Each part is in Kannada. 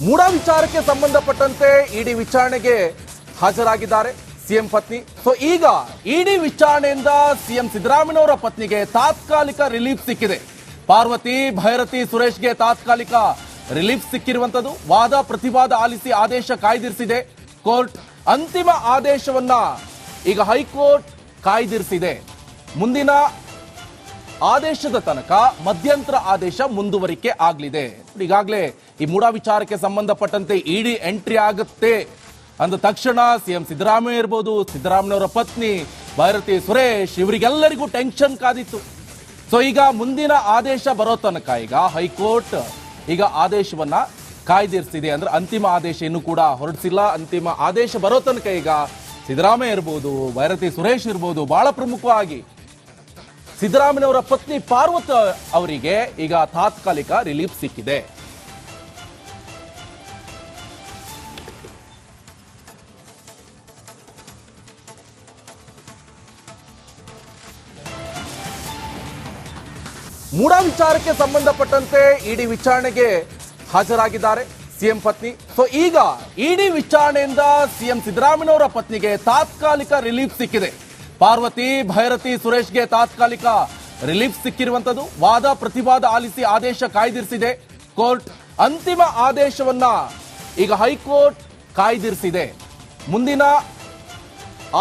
ಮೂಡ ವಿಚಾರಕ್ಕೆ ಸಂಬಂಧಪಟ್ಟಂತೆ ಇಡಿ ವಿಚಾರಣೆಗೆ ಹಾಜರಾಗಿದ್ದಾರೆ ಸಿಎಂ ಪತ್ನಿ. ಸೊ ಈಗ ಇಡಿ ವಿಚಾರಣೆಯಿಂದ ಸಿಎಂ ಸಿದ್ದರಾಮಯ್ಯನವರ ಪತ್ನಿಗೆ ತಾತ್ಕಾಲಿಕ ರಿಲೀಫ್ ಸಿಕ್ಕಿದೆ. ಪಾರ್ವತಿ ಭೈರತಿ ಸುರೇಶ್ಗೆ ತಾತ್ಕಾಲಿಕ ರಿಲೀಫ್ ಸಿಕ್ಕಿರುವಂತದ್ದು. ವಾದ ಪ್ರತಿವಾದ ಆಲಿಸಿ ಆದೇಶ ಕಾಯ್ದಿರಿಸಿದೆ ಕೋರ್ಟ್. ಅಂತಿಮ ಆದೇಶವನ್ನ ಈಗ ಹೈಕೋರ್ಟ್ ಕಾಯ್ದಿರಿಸಿದೆ. ಮುಂದಿನ ಆದೇಶದ ತನಕ ಮಧ್ಯಂತರ ಆದೇಶ ಮುಂದುವರಿಕೆ ಆಗಲಿದೆ. ಈಗಾಗಲೇ ಈ ಮೂಡ ವಿಚಾರಕ್ಕೆ ಸಂಬಂಧಪಟ್ಟಂತೆ ಇಡಿ ಎಂಟ್ರಿ ಆಗುತ್ತೆ ಅಂದ ತಕ್ಷಣ ಸಿಎಂ ಸಿದ್ದರಾಮಯ್ಯ ಇರ್ಬೋದು, ಸಿದ್ದರಾಮಯ್ಯನವರ ಪತ್ನಿ ಭೈರತಿ ಸುರೇಶ್ ಇವರಿಗೆಲ್ಲರಿಗೂ ಟೆನ್ಷನ್ ಕಾದಿತ್ತು. ಸೊ ಈಗ ಮುಂದಿನ ಆದೇಶ ಬರೋ ತನಕ ಈಗ ಹೈಕೋರ್ಟ್ ಈಗ ಆದೇಶವನ್ನ ಕಾಯ್ದಿರಿಸಿದೆ. ಅಂದ್ರೆ ಅಂತಿಮ ಆದೇಶ ಇನ್ನೂ ಕೂಡ ಹೊರಡಿಸಿಲ್ಲ. ಅಂತಿಮ ಆದೇಶ ಬರೋ ತನಕ ಈಗ ಸಿದ್ದರಾಮಯ್ಯ ಇರ್ಬೋದು, ಭೈರತಿ ಸುರೇಶ್ ಇರ್ಬೋದು, ಬಹಳ ಪ್ರಮುಖವಾಗಿ ಸಿದ್ದರಾಮಯ್ಯನವರ ಪತ್ನಿ ಪಾರ್ವತಿ ಅವರಿಗೆ ಈಗ ತಾತ್ಕಾಲಿಕ ರಿಲೀಫ್ ಸಿಕ್ಕಿದೆ. ಮೂಡ ವಿಚಾರಕ್ಕೆ ಸಂಬಂಧಪಟ್ಟಂತೆ ಇಡಿ ವಿಚಾರಣೆಗೆ ಹಾಜರಾಗಿದ್ದಾರೆ ಸಿಎಂ ಪತ್ನಿ. ಸೊ ಈಗ ಇಡಿ ವಿಚಾರಣೆಯಿಂದ ಸಿಎಂ ಸಿದ್ದರಾಮಯ್ಯನವರ ಪತ್ನಿಗೆ ತಾತ್ಕಾಲಿಕ ರಿಲೀಫ್ ಸಿಕ್ಕಿದೆ. ಪಾರ್ವತಿ ಭೈರತಿ ಸುರೇಶ್ಗೆ ತಾತ್ಕಾಲಿಕ ರಿಲೀಫ್ ಸಿಕ್ಕಿರುವಂತದ್ದು. ವಾದ ಪ್ರತಿವಾದ ಆಲಿಸಿ ಆದೇಶ ಕಾಯ್ದಿರಿಸಿದೆ ಕೋರ್ಟ್. ಅಂತಿಮ ಆದೇಶವನ್ನ ಈಗ ಹೈಕೋರ್ಟ್ ಕಾಯ್ದಿರಿಸಿದೆ. ಮುಂದಿನ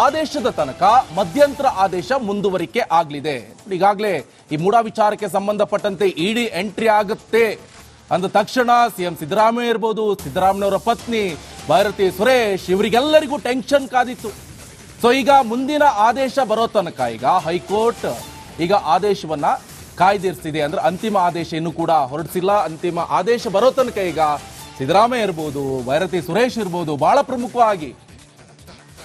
ಆದೇಶದ ತನಕ ಮಧ್ಯಂತರ ಆದೇಶ ಮುಂದುವರಿಕೆ ಆಗಲಿದೆ. ಈಗಾಗಲೇ ಈ ಮೂಡ ವಿಚಾರಕ್ಕೆ ಸಂಬಂಧಪಟ್ಟಂತೆ ಇಡಿ ಎಂಟ್ರಿ ಆಗುತ್ತೆ ಅಂದ ತಕ್ಷಣ ಸಿಎಂ ಸಿದ್ದರಾಮಯ್ಯ ಇರ್ಬೋದು, ಸಿದ್ದರಾಮಯ್ಯನವರ ಪತ್ನಿ ಭೈರತಿ ಸುರೇಶ್ ಇವರಿಗೆಲ್ಲರಿಗೂ ಟೆನ್ಷನ್ ಕಾದಿತ್ತು. ಸೊ ಈಗ ಮುಂದಿನ ಆದೇಶ ಬರೋ ತನಕ ಈಗ ಹೈಕೋರ್ಟ್ ಈಗ ಆದೇಶವನ್ನ ಕಾಯ್ದಿರಿಸಿದೆ. ಅಂದ್ರೆ ಅಂತಿಮ ಆದೇಶ ಇನ್ನೂ ಕೂಡ ಹೊರಡಿಸಿಲ್ಲ. ಅಂತಿಮ ಆದೇಶ ಬರೋ ತನಕ ಈಗ ಸಿದ್ದರಾಮಯ್ಯ ಇರ್ಬೋದು, ಭೈರತಿ ಸುರೇಶ್ ಇರ್ಬೋದು, ಬಹಳ ಪ್ರಮುಖವಾಗಿ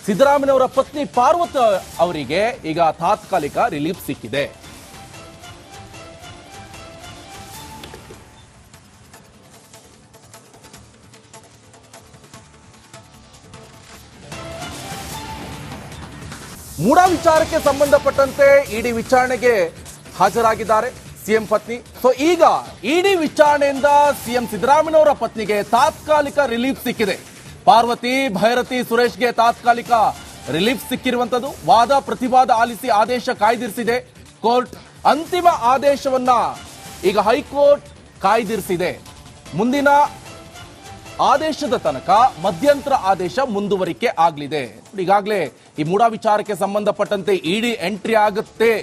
ಸಿದ್ದರಾಮಯ್ಯನವರ ಪತ್ನಿ ಪಾರ್ವತಿ ಅವರಿಗೆ ಈಗ ತಾತ್ಕಾಲಿಕ ರಿಲೀಫ್ ಸಿಕ್ಕಿದೆ. ಮೂಡ ವಿಚಾರಕ್ಕೆ ಸಂಬಂಧಪಟ್ಟಂತೆ ಇಡಿ ವಿಚಾರಣೆಗೆ ಹಾಜರಾಗಿದ್ದಾರೆ ಸಿಎಂ ಪತ್ನಿ. ಸೊ ಈಗ ಇಡಿ ವಿಚಾರಣೆಯಿಂದ ಸಿಎಂ ಸಿದ್ದರಾಮಯ್ಯನವರ ಪತ್ನಿಗೆ ತಾತ್ಕಾಲಿಕ ರಿಲೀಫ್ ಸಿಕ್ಕಿದೆ. ಪಾರ್ವತಿ ಭೈರತಿ ಸುರೇಶ್ಗೆ ತಾತ್ಕಾಲಿಕ ರಿಲೀಫ್ ಸಿಕ್ಕಿರುವಂತದ್ದು. ವಾದ ಪ್ರತಿವಾದ ಆಲಿಸಿ ಆದೇಶ ಕಾಯ್ದಿರಿಸಿದೆ ಕೋರ್ಟ್. ಅಂತಿಮ ಆದೇಶವನ್ನ ಈಗ ಹೈಕೋರ್ಟ್ ಕಾಯ್ದಿರಿಸಿದೆ. ಮುಂದಿನ ಆದೇಶದ ತನಕ ಮಧ್ಯಂತರ ಆದೇಶ ಮುಂದುವರಿಕೆ ಆಗಲಿದೆ. ಈಗಾಗಲೇ ಈ ಮೂಡ ವಿಚಾರಕ್ಕೆ ಸಂಬಂಧಪಟ್ಟಂತೆ ಇಡಿ ಎಂಟ್ರಿ ಆಗುತ್ತೆ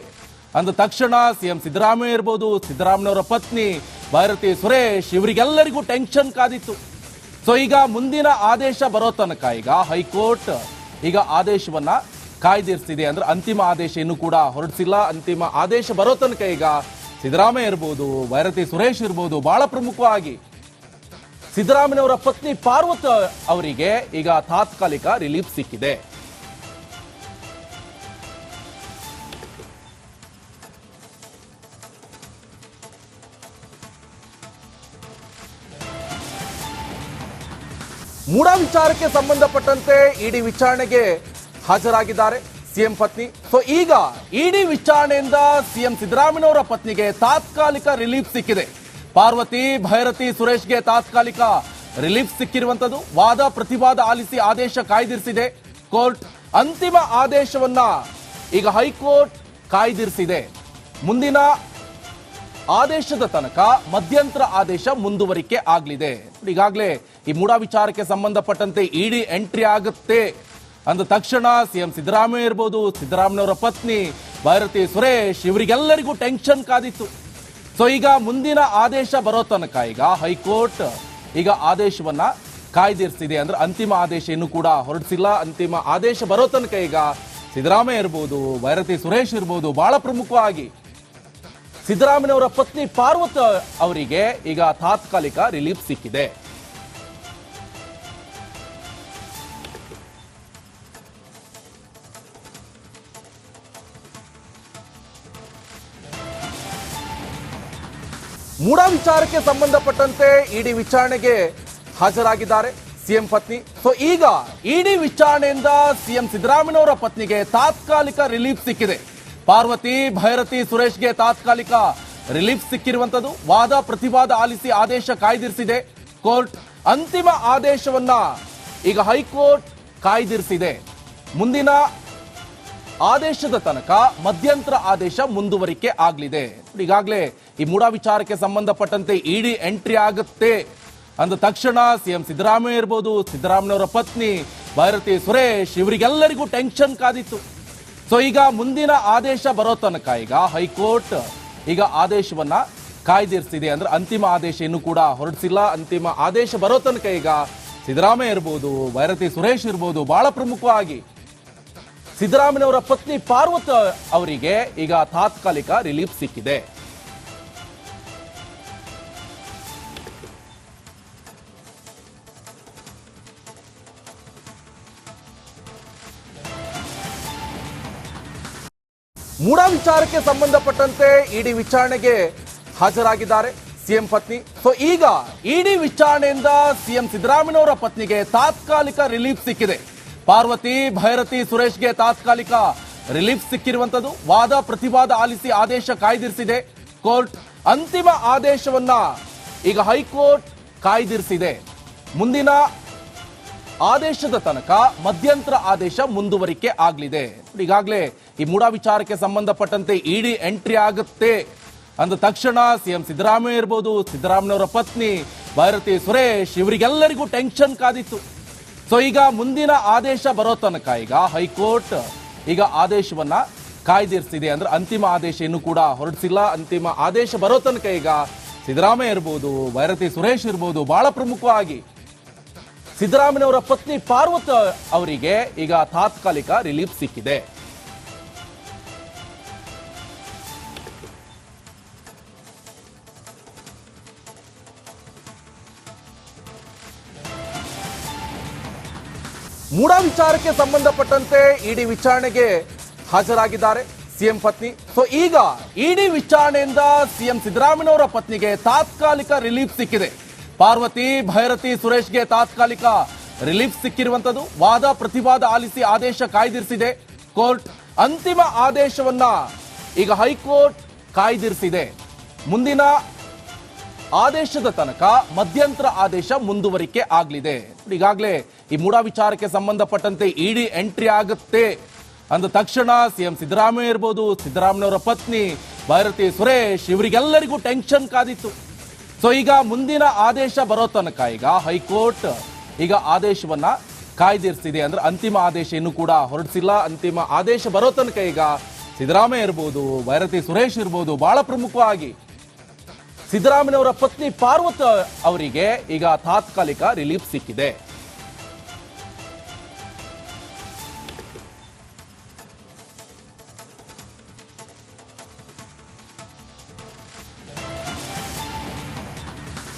ಅಂದ ತಕ್ಷಣ ಸಿಎಂ ಸಿದ್ದರಾಮಯ್ಯ ಇರ್ಬೋದು, ಸಿದ್ದರಾಮಯ್ಯನವರ ಪತ್ನಿ ಭೈರತಿ ಸುರೇಶ್ ಇವರಿಗೆಲ್ಲರಿಗೂ ಟೆನ್ಷನ್ ಕಾದಿತ್ತು. ಸೊ ಈಗ ಮುಂದಿನ ಆದೇಶ ಬರೋ ತನಕ ಈಗ ಹೈಕೋರ್ಟ್ ಈಗ ಆದೇಶವನ್ನ ಕಾಯ್ದಿರಿಸಿದೆ. ಅಂದ್ರೆ ಅಂತಿಮ ಆದೇಶ ಇನ್ನೂ ಕೂಡ ಹೊರಡಿಸಿಲ್ಲ. ಅಂತಿಮ ಆದೇಶ ಬರೋ ತನಕ ಈಗ ಸಿದ್ದರಾಮಯ್ಯ ಇರ್ಬೋದು, ಭೈರತಿ ಸುರೇಶ್ ಇರ್ಬೋದು, ಬಹಳ ಪ್ರಮುಖವಾಗಿ ಸಿದ್ದರಾಮಯ್ಯನವರ ಪತ್ನಿ ಪಾರ್ವತಿ ಅವರಿಗೆ ಈಗ ತಾತ್ಕಾಲಿಕ ರಿಲೀಫ್ ಸಿಕ್ಕಿದೆ. ಮೂಡ ವಿಚಾರಕ್ಕೆ ಸಂಬಂಧಪಟ್ಟಂತೆ ಇಡಿ ವಿಚಾರಣೆಗೆ ಹಾಜರಾಗಿದ್ದಾರೆ ಸಿಎಂ ಪತ್ನಿ. ಸೊ ಈಗ ಇಡಿ ವಿಚಾರಣೆಯಿಂದ ಸಿಎಂ ಸಿದ್ದರಾಮಯ್ಯನವರ ಪತ್ನಿಗೆ ತಾತ್ಕಾಲಿಕ ರಿಲೀಫ್ ಸಿಕ್ಕಿದೆ. ಪಾರ್ವತಿ ಭೈರತಿ ಸುರೇಶ್ಗೆ ತಾತ್ಕಾಲಿಕ ರಿಲೀಫ್ ಸಿಕ್ಕಿರುವಂತದ್ದು. ವಾದ ಪ್ರತಿವಾದ ಆಲಿಸಿ ಆದೇಶ ಕಾಯ್ದಿರಿಸಿದೆ ಕೋರ್ಟ್. ಅಂತಿಮ ಆದೇಶವನ್ನ ಈಗ ಹೈಕೋರ್ಟ್ ಕಾಯ್ದಿರಿಸಿದೆ. ಮುಂದಿನ ಆದೇಶದ ತನಕ ಮಧ್ಯಂತರ ಆದೇಶ ಮುಂದುವರಿಕೆ ಆಗಲಿದೆ. ಈಗಾಗಲೇ ಈ ಮೂಡ ವಿಚಾರಕ್ಕೆ ಸಂಬಂಧಪಟ್ಟಂತೆ ಇಡಿ ಎಂಟ್ರಿ ಆಗುತ್ತೆ ಅಂದ ತಕ್ಷಣ ಸಿಎಂ ಸಿದ್ದರಾಮಯ್ಯ ಇರ್ಬೋದು, ಸಿದ್ದರಾಮಯ್ಯನವರ ಪತ್ನಿ ಭೈರತಿ ಸುರೇಶ್ ಇವರಿಗೆಲ್ಲರಿಗೂ ಟೆನ್ಷನ್ ಕಾದಿತ್ತು. ಸೊ ಈಗ ಮುಂದಿನ ಆದೇಶ ಬರೋ ತನಕ ಈಗ ಹೈಕೋರ್ಟ್ ಈಗ ಆದೇಶವನ್ನ ಕಾಯ್ದಿರಿಸಿದೆ. ಅಂದ್ರೆ ಅಂತಿಮ ಆದೇಶ ಇನ್ನೂ ಕೂಡ ಹೊರಡಿಸಿಲ್ಲ. ಅಂತಿಮ ಆದೇಶ ಬರೋ ತನಕ ಈಗ ಸಿದ್ದರಾಮಯ್ಯ ಇರ್ಬೋದು, ಭೈರತಿ ಸುರೇಶ್ ಇರ್ಬೋದು, ಬಹಳ ಪ್ರಮುಖವಾಗಿ ಸಿದ್ದರಾಮಯ್ಯನವರ ಪತ್ನಿ ಪಾರ್ವತಿ ಅವರಿಗೆ ಈಗ ತಾತ್ಕಾಲಿಕ ರಿಲೀಫ್ ಸಿಕ್ಕಿದೆ. ಮೂಡ ವಿಚಾರಕ್ಕೆ ಸಂಬಂಧಪಟ್ಟಂತೆ ಇಡಿ ವಿಚಾರಣೆಗೆ ಹಾಜರಾಗಿದ್ದಾರೆ ಸಿಎಂ ಪತ್ನಿ. ಸೊ ಈಗ ಇಡಿ ವಿಚಾರಣೆಯಿಂದ ಸಿಎಂ ಸಿದ್ದರಾಮಯ್ಯನವರ ಪತ್ನಿಗೆ ತಾತ್ಕಾಲಿಕ ರಿಲೀಫ್ ಸಿಕ್ಕಿದೆ. ಪಾರ್ವತಿ ಭೈರತಿ ಸುರೇಶ್ಗೆ ತಾತ್ಕಾಲಿಕ ರಿಲೀಫ್ ಸಿಕ್ಕಿರುವಂತದ್ದು. ವಾದ ಪ್ರತಿವಾದ ಆಲಿಸಿ ಆದೇಶ ಕಾಯ್ದಿರಿಸಿದೆ ಕೋರ್ಟ್. ಅಂತಿಮ ಆದೇಶವನ್ನ ಈಗ ಹೈಕೋರ್ಟ್ ಕಾಯ್ದಿರಿಸಿದೆ. ಮುಂದಿನ ಆದೇಶದ ತನಕ ಮಧ್ಯಂತರ ಆದೇಶ ಮುಂದುವರಿಕೆ ಆಗಲಿದೆ. ಈಗಾಗಲೇ ಈ ಮೂಡಾ ವಿಚಾರಕ್ಕೆ ಸಂಬಂಧಪಟ್ಟಂತೆ ಇಡಿ ಎಂಟ್ರಿ ಆಗುತ್ತೆ ಅಂದ ತಕ್ಷಣ ಸಿಎಂ ಸಿದ್ದರಾಮಯ್ಯ ಇರ್ಬೋದು, ಸಿದ್ದರಾಮಯ್ಯವರ ಪತ್ನಿ ಭೈರತಿ ಸುರೇಶ್ ಇವರಿಗೆಲ್ಲರಿಗೂ ಟೆನ್ಷನ್ ಕಾದಿತ್ತು. ಸೊ ಈಗ ಮುಂದಿನ ಆದೇಶ ಬರೋ ತನಕ ಈಗ ಹೈಕೋರ್ಟ್ ಈಗ ಆದೇಶವನ್ನ ಕಾಯ್ದಿರಿಸಿದೆ. ಅಂದ್ರೆ ಅಂತಿಮ ಆದೇಶ ಇನ್ನೂ ಕೂಡ ಹೊರಡಿಸಿಲ್ಲ. ಅಂತಿಮ ಆದೇಶ ಬರೋ ತನಕ ಈಗ ಸಿದ್ದರಾಮಯ್ಯ ಇರ್ಬೋದು, ಭೈರತಿ ಸುರೇಶ್ ಇರ್ಬೋದು, ಬಹಳ ಪ್ರಮುಖವಾಗಿ ಸಿದ್ದರಾಮಯ್ಯವರ ಪತ್ನಿ ಪಾರ್ವತಿ ಅವರಿಗೆ ಈಗ ತಾತ್ಕಾಲಿಕ ರಿಲೀಫ್ ಸಿಕ್ಕಿದೆ. ಮೂಡಾ ವಿಚಾರಕ್ಕೆ ಸಂಬಂಧಪಟ್ಟಂತೆ ಇಡಿ ವಿಚಾರಣೆಗೆ ಹಾಜರಾಗಿದ್ದಾರೆ ಸಿಎಂ ಪತ್ನಿ. ಸೊ ಈಗ ಇಡಿ ವಿಚಾರಣೆಯಿಂದ ಸಿಎಂ ಸಿದ್ದರಾಮಯ್ಯವರ ಪತ್ನಿಗೆ ತಾತ್ಕಾಲಿಕ ರಿಲೀಫ್ ಸಿಕ್ಕಿದೆ. ಪಾರ್ವತಿ ಭೈರತಿ ಸುರೇಶ್ಗೆ ತಾತ್ಕಾಲಿಕ ರಿಲೀಫ್ ಸಿಕ್ಕಿರುವಂತದ್ದು. ವಾದ ಪ್ರತಿವಾದ ಆಲಿಸಿ ಆದೇಶ ಕಾಯ್ದಿರಿಸಿದೆ ಕೋರ್ಟ್. ಅಂತಿಮ ಆದೇಶವನ್ನ ಈಗ ಹೈಕೋರ್ಟ್ ಕಾಯ್ದಿರಿಸಿದೆ. ಮುಂದಿನ ಆದೇಶದ ತನಕ ಮಧ್ಯಂತರ ಆದೇಶ ಮುಂದುವರಿಕೆ ಆಗಲಿದೆ. ಈಗಾಗಲೇ ಈ ಮೂಡಾ ವಿಚಾರಕ್ಕೆ ಸಂಬಂಧಪಟ್ಟಂತೆ ಇಡಿ ಎಂಟ್ರಿ ಆಗುತ್ತೆ ಅಂದ ತಕ್ಷಣ ಸಿಎಂ ಸಿದ್ದರಾಮಯ್ಯ ಇರ್ಬೋದು, ಸಿದ್ದರಾಮಯ್ಯವರ ಪತ್ನಿ ಭೈರತಿ ಸುರೇಶ್ ಇವರಿಗೆಲ್ಲರಿಗೂ ಟೆನ್ಷನ್ ಕಾದಿತ್ತು. ಸೊ ಈಗ ಮುಂದಿನ ಆದೇಶ ಬರೋ ತನಕ ಈಗ ಹೈಕೋರ್ಟ್ ಈಗ ಆದೇಶವನ್ನ ಕಾಯ್ದಿರಿಸಿದೆ. ಅಂದ್ರೆ ಅಂತಿಮ ಆದೇಶ ಇನ್ನೂ ಕೂಡ ಹೊರಡಿಸಿಲ್ಲ. ಅಂತಿಮ ಆದೇಶ ಬರೋ ತನಕ ಈಗ ಸಿದ್ದರಾಮಯ್ಯ ಇರ್ಬೋದು, ಭೈರತಿ ಸುರೇಶ್ ಇರ್ಬೋದು, ಬಹಳ ಪ್ರಮುಖವಾಗಿ ಸಿದ್ದರಾಮಯ್ಯವರ ಪತ್ನಿ ಪಾರ್ವತಿ ಅವರಿಗೆ ಈಗ ತಾತ್ಕಾಲಿಕ ರಿಲೀಫ್ ಸಿಕ್ಕಿದೆ. ಮೂಡಾ ವಿಚಾರಕ್ಕೆ ಸಂಬಂಧಪಟ್ಟಂತೆ ಇಡಿ ವಿಚಾರಣೆಗೆ ಹಾಜರಾಗಿದ್ದಾರೆ ಸಿಎಂ ಪತ್ನಿ. ಸೊ ಈಗ ಇಡಿ ವಿಚಾರಣೆಯಿಂದ ಸಿಎಂ ಸಿದ್ದರಾಮಯ್ಯವರ ಪತ್ನಿಗೆ ತಾತ್ಕಾಲಿಕ ರಿಲೀಫ್ ಸಿಕ್ಕಿದೆ. ಪಾರ್ವತಿ ಭೈರತಿ ಸುರೇಶ್ಗೆ ತಾತ್ಕಾಲಿಕ ರಿಲೀಫ್ ಸಿಕ್ಕಿರುವಂತದ್ದು. ವಾದ ಪ್ರತಿವಾದ ಆಲಿಸಿ ಆದೇಶ ಕಾಯ್ದಿರಿಸಿದೆ ಕೋರ್ಟ್. ಅಂತಿಮ ಆದೇಶವನ್ನ ಈಗ ಹೈಕೋರ್ಟ್ ಕಾಯ್ದಿರಿಸಿದೆ. ಮುಂದಿನ ಆದೇಶದ ತನಕ ಮಧ್ಯಂತರ ಆದೇಶ ಮುಂದುವರಿಕೆ ಆಗಲಿದೆ. ಈಗಾಗಲೇ ಈ ಮೂಡಾ ವಿಚಾರಕ್ಕೆ ಸಂಬಂಧಪಟ್ಟಂತೆ ಇಡಿ ಎಂಟ್ರಿ ಆಗುತ್ತೆ ಅಂದ ತಕ್ಷಣ ಸಿಎಂ ಸಿದ್ದರಾಮಯ್ಯ ಇರ್ಬೋದು, ಸಿದ್ದರಾಮಯ್ಯವರ ಪತ್ನಿ ಭೈರತಿ ಸುರೇಶ್ ಇವರಿಗೆಲ್ಲರಿಗೂ ಟೆನ್ಷನ್ ಕಾದಿತ್ತು. ಸೊ ಈಗ ಮುಂದಿನ ಆದೇಶ ಬರೋ ತನಕ ಈಗ ಹೈಕೋರ್ಟ್ ಈಗ ಆದೇಶವನ್ನ ಕಾಯ್ದಿರಿಸಿದೆ. ಅಂದ್ರೆ ಅಂತಿಮ ಆದೇಶ ಇನ್ನೂ ಕೂಡ ಹೊರಡಿಸಿಲ್ಲ. ಅಂತಿಮ ಆದೇಶ ಬರೋ ತನಕ ಈಗ ಸಿದ್ದರಾಮಯ್ಯ ಇರ್ಬೋದು, ಭೈರತಿ ಸುರೇಶ್ ಇರ್ಬೋದು, ಬಹಳ ಪ್ರಮುಖವಾಗಿ ಸಿದ್ದರಾಮಯ್ಯವರ ಪತ್ನಿ ಪಾರ್ವತಿ ಅವರಿಗೆ ಈಗ ತಾತ್ಕಾಲಿಕ ರಿಲೀಫ್ ಸಿಕ್ಕಿದೆ.